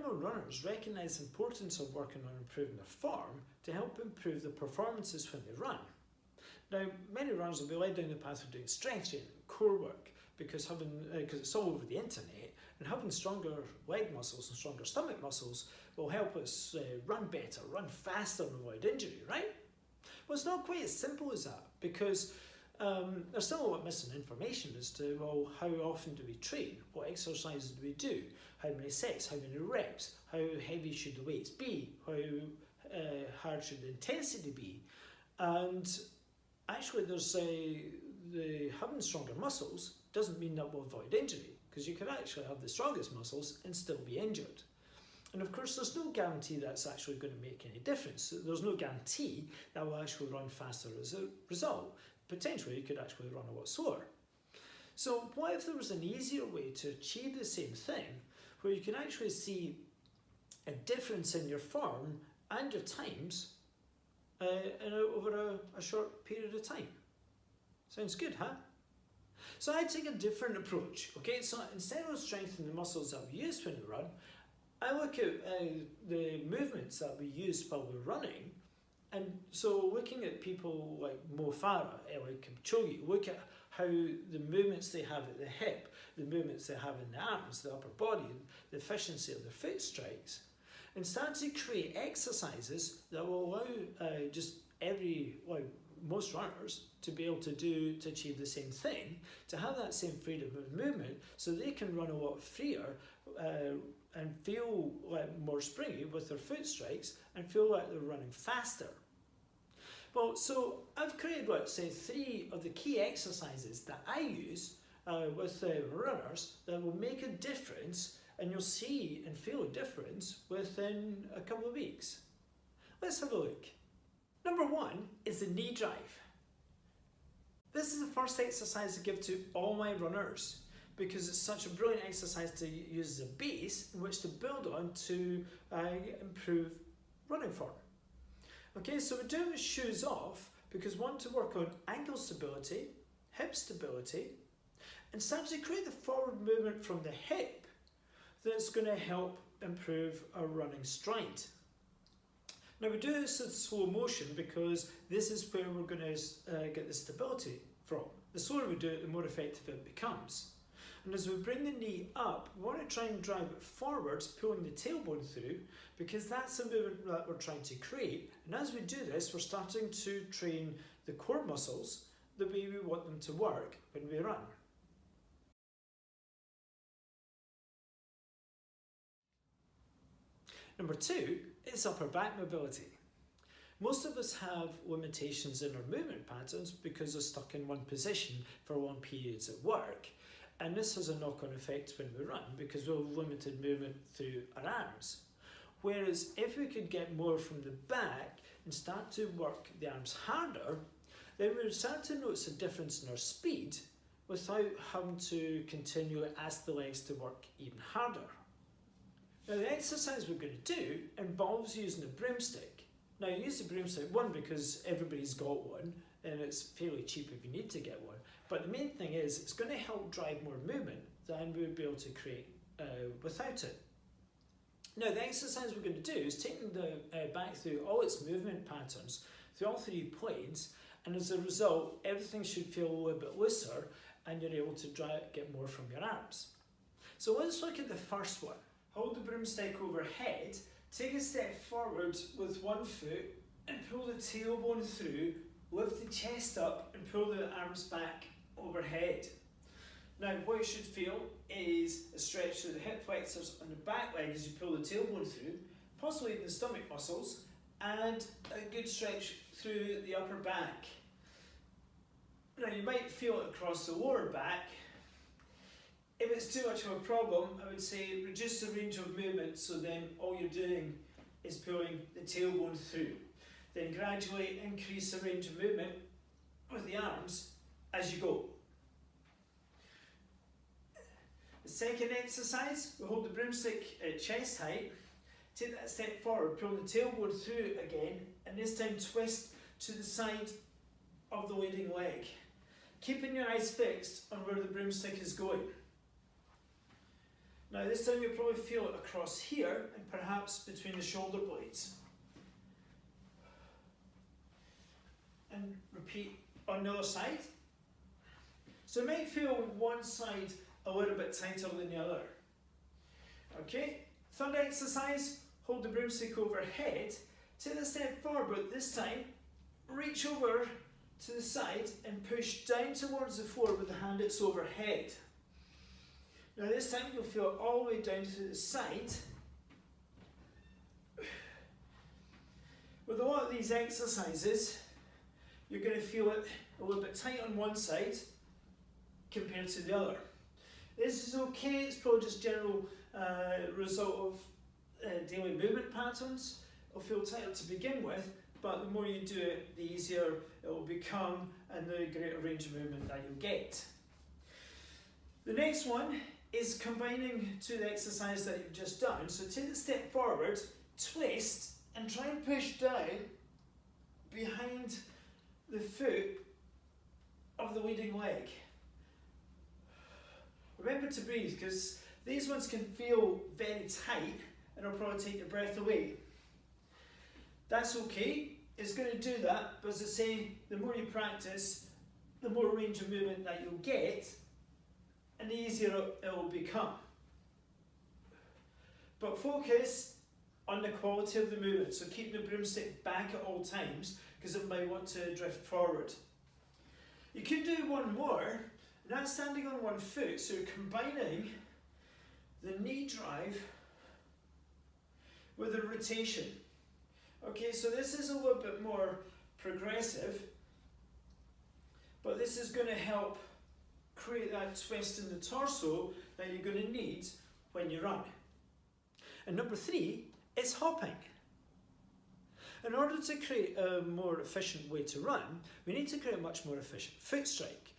professional runners recognise the importance of working on improving their form to help improve their performances when they run. Now, many runners will be led down the path of doing strength training, core work, because it's all over the internet, and having stronger leg muscles and stronger stomach muscles will help us run better, run faster and avoid injury, right? Well, it's not quite as simple as that, because there's still a lot of misinformation as to, well, how often do we train? What exercises do we do? How many sets? How many reps? How heavy should the weights be? How hard should the intensity be? And actually, there's having stronger muscles doesn't mean that we'll avoid injury, because you could actually have the strongest muscles and still be injured. And of course, there's no guarantee that's actually going to make any difference. There's no guarantee that will actually run faster as a result. Potentially, you could actually run a lot slower. So what if there was an easier way to achieve the same thing, where you can actually see a difference in your form and your times over a short period of time? Sounds good, huh? So I take a different approach, okay? So instead of strengthening the muscles that we use when we run, I look at the movements that we use while we're running. And so looking at people like Mo Farah, Eliud Kipchoge, look at how the movements they have at the hip, the movements they have in the arms, the upper body, the efficiency of their foot strikes, and start to create exercises that will allow most runners to be able to achieve the same thing, to have that same freedom of movement, so they can run a lot freer and feel like more springy with their foot strikes and feel like they're running faster. Well, so I've created, let's say, 3 of the key exercises that I use with runners that will make a difference, and you'll see and feel a difference within a couple of weeks. Let's have a look. Number 1 is the knee drive. This is the first exercise I give to all my runners, because it's such a brilliant exercise to use as a base in which to build on to improve running form. Okay, so we're doing with shoes off because we want to work on ankle stability, hip stability, and start to create the forward movement from the hip that's going to help improve our running stride. Now we do this in slow motion because this is where we're going to get the stability from. The slower we do it, the more effective it becomes. And as we bring the knee up, we want to try and drive it forwards, pulling the tailbone through, because that's the movement that we're trying to create. And as we do this, we're starting to train the core muscles the way we want them to work when we run. Number 2 is upper back mobility. Most of us have limitations in our movement patterns because we're stuck in one position for long periods at work. And this has a knock-on effect when we run because we have limited movement through our arms. Whereas if we could get more from the back and start to work the arms harder, then we would start to notice a difference in our speed without having to continue to ask the legs to work even harder. Now the exercise we're going to do involves using a broomstick. Now you use the broomstick, one, because everybody's got one and it's fairly cheap if you need to get one, but the main thing is it's going to help drive more movement than we would be able to create without it. Now the exercise we're going to do is taking the back through all its movement patterns, through all 3 planes, and as a result everything should feel a little bit looser and you're able to get more from your arms. So let's look at the first one. Hold the broomstick overhead, take a step forward with one foot and pull the tailbone through, lift the chest up and pull the arms back overhead. Now what you should feel is a stretch through the hip flexors on the back leg as you pull the tailbone through, possibly the stomach muscles, and a good stretch through the upper back. Now you might feel it across the lower back. If it's too much of a problem, I would say reduce the range of movement, so then all you're doing is pulling the tailbone through. Then gradually increase the range of movement with the arms as you go. The second exercise, we hold the broomstick at chest height, take that step forward, pull the tailbone through again, and this time twist to the side of the leading leg, keeping your eyes fixed on where the broomstick is going. Now this time you'll probably feel it across here and perhaps between the shoulder blades. And repeat on the other side. So it might feel one side a little bit tighter than the other. Okay, third exercise, hold the broomstick overhead, take a step forward, but this time reach over to the side and push down towards the floor with the hand that's overhead. Now this time you'll feel it all the way down to the side. With a lot of these exercises, you're going to feel it a little bit tight on one side compared to the other. This is okay, it's probably just general result of daily movement patterns. It'll feel tighter to begin with, but the more you do it, the easier it will become and the greater range of movement that you'll get. The next one is combining to the exercise that you've just done. So take a step forward, twist, and try and push down behind the foot of the leading leg. Remember to breathe, because these ones can feel very tight and it'll probably take your breath away. That's okay, it's going to do that, but as I say, the more you practice, the more range of movement that you'll get, and the easier it will become. But focus on the quality of the movement, so keep the broomstick back at all times, because it might want to drift forward. You could do one more, and that's standing on one foot, so you're combining the knee drive with a rotation. Okay, so this is a little bit more progressive, but this is going to help create that twist in the torso that you're going to need when you run. And number 3 is hopping. In order to create a more efficient way to run, we need to create a much more efficient foot strike.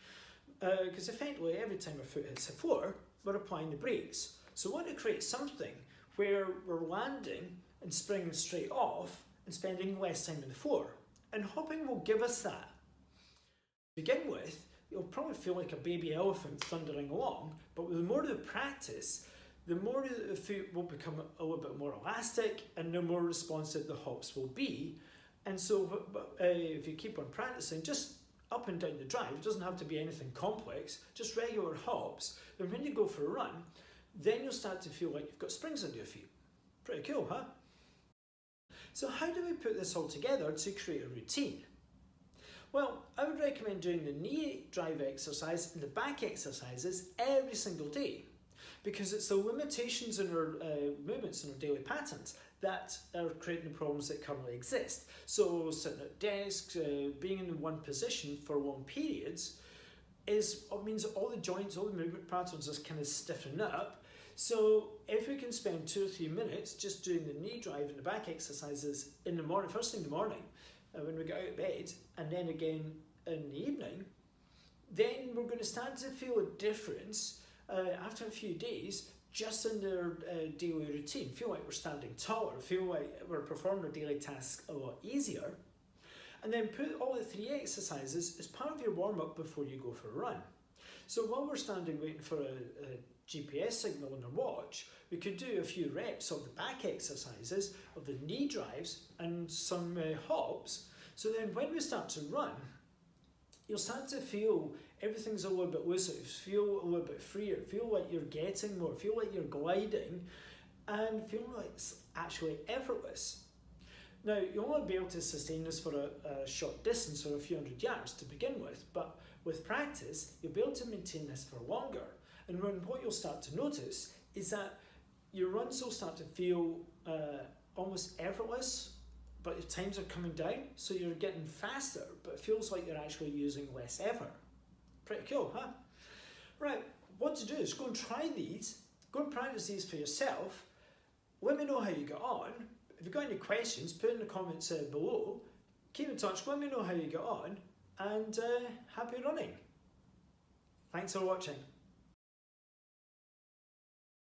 Because effectively every time our foot hits the floor, we're applying the brakes. So we want to create something where we're landing and springing straight off and spending less time on the floor. And hopping will give us that. To begin with, you'll probably feel like a baby elephant thundering along, but with the more of the practice, the more the foot will become a little bit more elastic and the more responsive the hops will be. And so if you keep on practicing, just up and down the drive, it doesn't have to be anything complex, just regular hops, then when you go for a run, then you'll start to feel like you've got springs under your feet. Pretty cool, huh? So how do we put this all together to create a routine? Well, I would recommend doing the knee drive exercise and the back exercises every single day, because it's the limitations in our movements and our daily patterns that are creating the problems that currently exist. So sitting at desks, being in one position for long periods means all the joints, all the movement patterns are kind of stiffen up. So if we can spend 2 or 3 minutes just doing the knee drive and the back exercises in the morning, first thing in the morning, when we get out of bed, and then again in the evening, then we're going to start to feel a difference after a few days just in their daily routine. Feel like we're standing taller, feel like we're performing our daily tasks a lot easier. And then put all the 3 exercises as part of your warm-up before you go for a run. So while we're standing waiting for a GPS signal on our watch, we could do a few reps of the back exercises, of the knee drives and some hops. So then when we start to run, you'll start to feel everything's a little bit looser, feel a little bit freer, feel like you're getting more, feel like you're gliding, and feel like it's actually effortless. Now, you'll only be able to sustain this for a short distance or a few hundred yards to begin with, but with practice, you'll be able to maintain this for longer. And what you'll start to notice is that your runs will start to feel almost effortless, but your times are coming down, so you're getting faster, but it feels like you're actually using less effort. Pretty cool, huh? Right, what to do is go and try these, go and practice these for yourself. Let me know how you got on. If you've got any questions, put in the comments below. Keep in touch, let me know how you got on, and happy running. Thanks for watching.